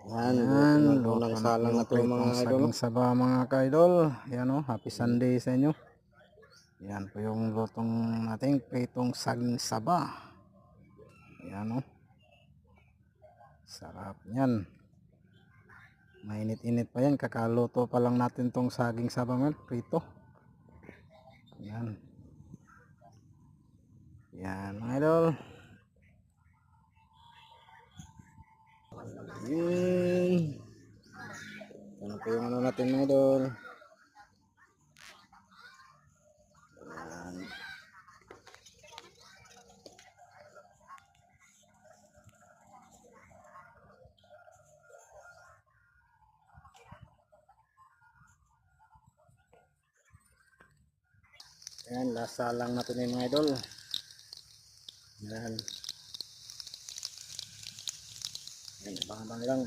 Yan, Yan, unang luto na po salang na yung to mga pritong idol. saging saba mga ka-idol. Yan o, happy Sunday sa inyo. Yan po yung lutong nating pritong saging saba. Yan o, sarap yan. Mainit-init pa yan, kakaluto pa lang natin tong saging saba ngayon, prito. Yan. Yan mga idol. Yan. Ano po yung ano natin mga idol. Yan. Yan, lasa lang natin yung mga idol. Yan. Yan, abangan lang.